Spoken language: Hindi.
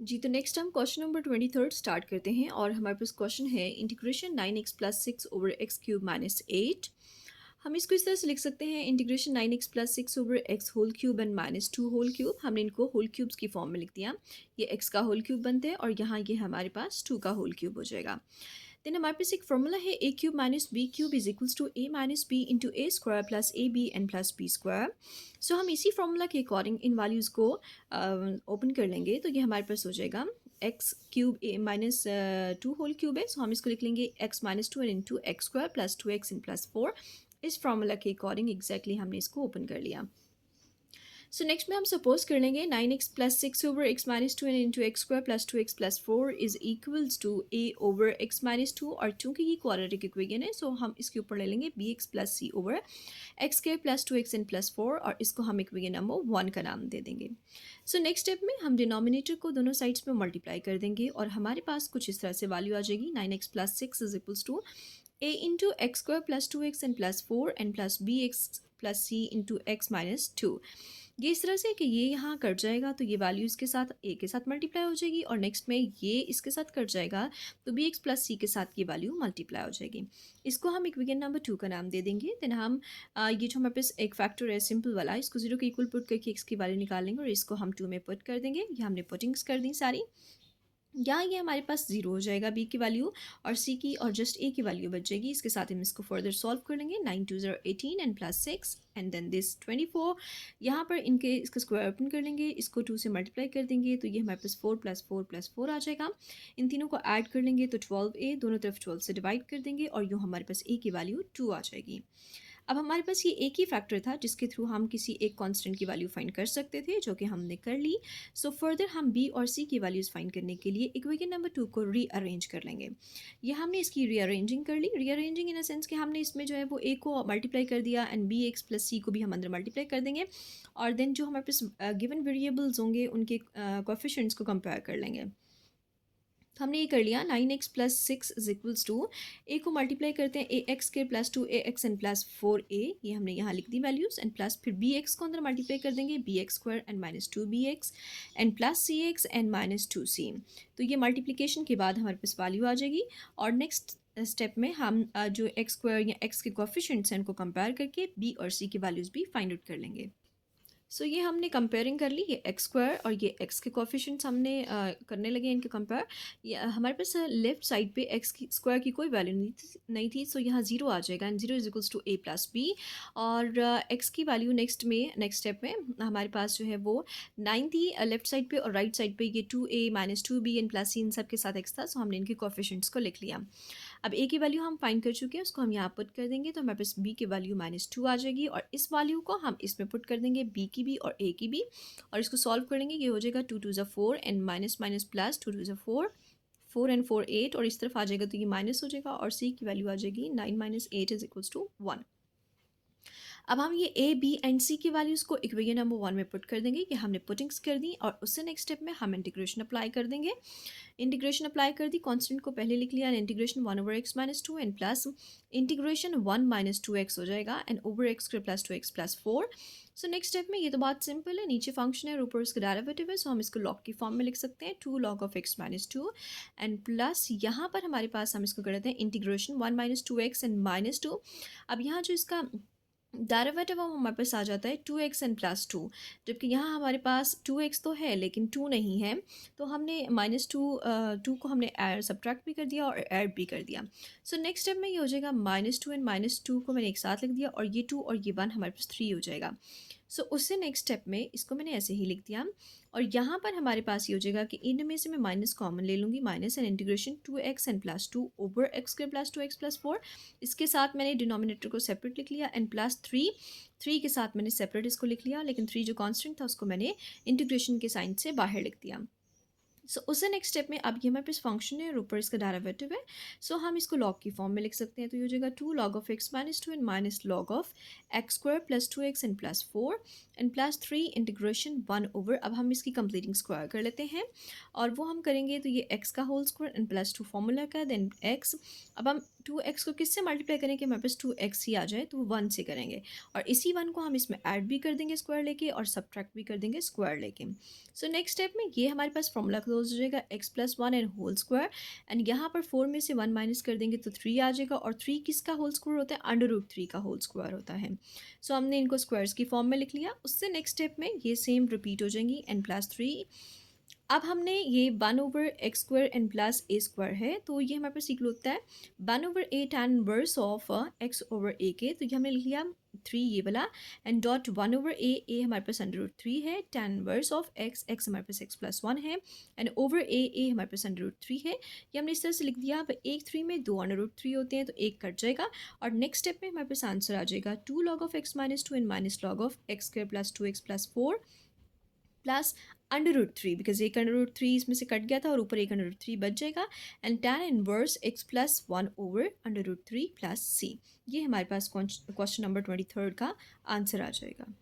जी, तो नेक्स्ट हम क्वेश्चन नंबर 23 स्टार्ट करते हैं और हमारे पास क्वेश्चन है integration 9x plus 6 over X cube minus 8। हम इसको इस तरह से लिख सकते हैं integration 9x plus 6 over X whole cube and minus 2 whole cube. हमने इनको होल क्यूब्स की फॉर्म में लिख दिया। ये x का होल क्यूब बनते हैं और यहाँ ये हमारे पास 2 का होल क्यूब हो जाएगा। देन हमारे पास एक फॉर्मूला है A cube minus B cube is equals to A minus B into A square plus A B and plus B square. So हम इसी फॉर्मूला के अकॉर्डिंग इन वैल्यूज़ को ओपन कर लेंगे तो ये हमारे पास हो जाएगा X cube A minus 2 whole cube है। सो हम इसको लिख लेंगे X minus 2 into X square plus 2x in plus 4। इस फॉर्मूला के अकॉर्डिंग एग्जैक्टली हमने इसको ओपन कर लिया। सो नेक्स्ट में हम सपोज कर लेंगे 9x plus 6 over X minus 2 into X square plus 2x plus 4 is equals to A over X minus 2। और चूंकि ये क्वाड्रेटिक इक्वेशन है सो हम इसके ऊपर ले लेंगे bx plus c over x square plus 2x in plus 4 और इसको हम इक्वेशन नंबर 1 का नाम दे देंगे। सो नेक्स्ट स्टेप में हम डिनोमिनेटर को दोनों साइड्स में मल्टीप्लाई कर देंगे और हमारे पास कुछ इस तरह से वैल्यू आ जाएगी 9x plus 6 is equals to a into X square plus 2x and plus 4 and plus bx plus c into X minus 2। ये इस तरह से कि ये यहाँ कट जाएगा तो ये वैल्यू इसके साथ ए के साथ मल्टीप्लाई हो जाएगी और नेक्स्ट में ये इसके साथ कट जाएगा तो बी एक्स प्लस सी के साथ ये वैल्यू मल्टीप्लाई हो जाएगी। इसको हम इक्वेशन नंबर 2 का नाम दे देंगे। देन हम ये जो हमारे पास एक फैक्टर है सिंपल वाला इसको 0 के इक्वल पुट करके एक्स की वैल्यू निकाल लेंगे और इसको हम 2 में पुट कर देंगे। ये हमने पुटिंग्स कर दी सारी। यहाँ ये हमारे पास 0 हो जाएगा बी की वैल्यू और सी की और जस्ट ए की वैल्यू बच जाएगी। इसके साथ हम इसको फर्दर सॉल्व कर लेंगे 9 2 0 18 and plus 6 and then this 24। यहाँ पर इनके इसका स्क्वायर ओपन कर लेंगे, इसको 2 से मल्टीप्लाई कर देंगे तो ये हमारे पास 4 प्लस 4 प्लस 4 आ जाएगा। इन तीनों को ऐड कर लेंगे तो 12a, दोनों तरफ 12 से डिवाइड कर देंगे और यूँ हमारे पास a की वैल्यू 2 आ जाएगी। अब हमारे पास ये एक ही फैक्टर था जिसके थ्रू हम किसी एक कांस्टेंट की वैल्यू फाइंड कर सकते थे जो कि हमने कर ली। सो फर्दर हम बी और सी की वैल्यूज़ फाइंड करने के लिए इक्वेशन नंबर 2 को रीअरेंज कर लेंगे। ये हमने इसकी रीअरेंजिंग कर ली। रीअरेंजिंग इन अ सेंस कि हमने इसमें जो है वो ए को मल्टीप्लाई कर दिया एंड बी एक्स प्लस सी को भी हम अंदर मल्टीप्लाई कर देंगे और देन जो हमारे पास गिवन वेरिएबल्स होंगे उनके कोएफिशिएंट्स को कंपेयर कर लेंगे। तो हमने ये कर लिया 9x plus 6 is equals to A को मल्टीप्लाई करते हैं ए एक्स के plus 2ax and plus 4a। ये हमने यहाँ लिख दी वैल्यूज़ एंड प्लस फिर बी एक्स को अंदर मल्टीप्लाई कर देंगे B X square and minus 2bx and plus C X and minus 2c। तो ये मल्टीप्लिकेशन के बाद हमारे पास वैल्यू आ जाएगी और नेक्स्ट स्टेप में हम जो एक्स स्क्वायर या एक्स के कोएफिशिएंट्स हैं उनको कंपेयर करके बी और सी की वैल्यूज़ भी फाइंड आउट कर लेंगे। सो ये हमने कंपेयरिंग कर ली, ये एक्स स्क्वायर और ये एक्स के कोएफिशिएंट्स हमने करने लगे इनके कंपेयर। ये हमारे पास लेफ्ट साइड पे एक्स की स्क्वायर की कोई वैल्यू नहीं थी सो यहाँ 0 आ जाएगा and 0 is equals to a plus B. और एक्स की वैल्यू नेक्स्ट स्टेप में हमारे पास जो है वो 9 थी लेफ्ट साइड पे और राइट साइड पे ये 2a minus 2b and plus C इन सब के साथ एक्स था। सो हमने इनके कोएफिशिएंट्स को लिख लिया। अब ए की वैल्यू हम फाइंड कर चुके हैं, उसको हम यहाँ पुट कर देंगे तो हमारे पास बी की वैल्यू -2 आ जाएगी और इस वैल्यू को हम इसमें पुट कर देंगे बी की भी और ए की भी और इसको सॉल्व कर लेंगे। ये हो जाएगा 2 2 ज़ा 4 एंड माइनस माइनस प्लस 2 2 ज़ा 4 4 एंड 4 8 और इस तरफ आ जाएगा तो ये माइनस हो जाएगा और सी की वैल्यू आ जाएगी 9 माइनस 8 इज इक्वल्स टू 1। अब हम ये ए बी एंड सी की वैल्यूज़ को इक्वेशन नंबर 1 में पुट कर देंगे। ये हमने पुटिंग्स कर दी और उससे नेक्स्ट स्टेप में हम इंटीग्रेशन अप्लाई कर देंगे। इंटीग्रेशन अप्लाई कर दी, कांस्टेंट को पहले लिख लिया integration 1 over X minus 2 and plus integration 1 minus 2x हो जाएगा and over x square plus 2x plus 4। So next step में ये तो बात सिंपल है, नीचे फंक्शन है और ऊपर उसका डेरिवेटिव है। सो हम इसको लॉग की फॉर्म में लिख सकते हैं 2 log of x minus 2 and plus यहाँ पर हमारे पास हम इसको कर देते हैं integration 1 minus 2x and minus 2। अब यहाँ जो इसका डेरिवेटिव अब हमारे पास आ जाता है 2x एंड प्लस 2, जबकि यहाँ हमारे पास 2x तो है लेकिन 2 नहीं है तो हमने -2 को हमने सब्ट्रैक्ट भी कर दिया और ऐड भी कर दिया। सो नेक्स्ट स्टेप में ये हो जाएगा -2 एंड -2 को मैंने एक साथ लिख दिया और ये 2 और ये 1 हमारे पास 3 हो जाएगा। सो उससे नेक्स्ट स्टेप में इसको मैंने ऐसे ही लिख दिया और यहाँ पर हमारे पास ये हो जाएगा कि इनमें से मैं माइनस कॉमन ले लूँगी minus and integration 2x and plus 2 over x square plus 2x plus 4। इसके साथ मैंने डिनोमिनेटर को सेपरेट लिख लिया एंड प्लस 3 के साथ मैंने सेपरेट इसको लिख लिया लेकिन 3 जो कांस्टेंट था उसको मैंने इंटीग्रेशन के साइन से बाहर लिख दिया। सो उससे नेक्स्ट स्टेप में अब ये हमारे पास फंक्शन है और ऊपर इसका डेरिवेटिव है। सो हम इसको लॉग की फॉर्म में लिख सकते हैं तो ये हो जाएगा 2 log of x minus 2 and minus log of x square plus 2x and plus 4 and plus 3 integration 1 over. अब हम इसकी कंप्लीटिंग स्क्वायर कर लेते हैं और वो हम करेंगे तो ये x का whole square and plus 2 formula का देन x। अब हम 2x को किससे मल्टीप्लाई करें कि हमारे पास 2x ही आ जाए तो वो 1 से करेंगे और इसी 1 को हम इसमें ऐड भी कर देंगे स्क्वायर लेके और सब्ट्रैक्ट भी कर देंगे स्क्वायर लेके। सो नेक्स्ट स्टेप में ये हमारे पास फॉर्मूला क्लोज हो जाएगा X plus one and whole square, and यहाँ पर 4 में से 1 माइनस कर देंगे तो 3 आ जाएगा, और 3 किसका होल स्क्वायर होता है, अंडर रूट 3 का होल स्क्वायर होता है। सो हमने इनको स्क्वायर्स की फॉर्म में लिख लिया। उससे नेक्स्ट स्टेप में ये सेम रिपीट हो जाएंगी एन प्लस 3। अब हमने ये 1/x² एन प्लस ए स्क्वायर है, तो ये हमारे पास इक्वल होता है 1/a tan inverse of x/a के, तो ये हमने लिख लिया 3 ये वाला, एंड डॉट 1/a हमारे पास अंडर रूट 3 है, tan इनवर्स ऑफ x हमारे पास x प्लस 1 है, एंड ओवर a हमारे पास अंडर रूट 3 है। ये हमने इस तरह से लिख दिया। अब एक 3 में 2 अंडर रूट 3 होते हैं, तो एक कट जाएगा, और नेक्स्ट स्टेप में हमारे पास आंसर आ जाएगा 2 log of x minus 2 and minus log of x² plus 2x plus 4 plus under root 3, because एक अंडर रूट 3 इसमें से कट गया था और ऊपर एक अंडर रूट 3 बच जाएगा, and tan inverse x plus 1 over under root 3 plus c। ये हमारे पास क्वेश्चन नंबर 23 का आंसर आ जाएगा।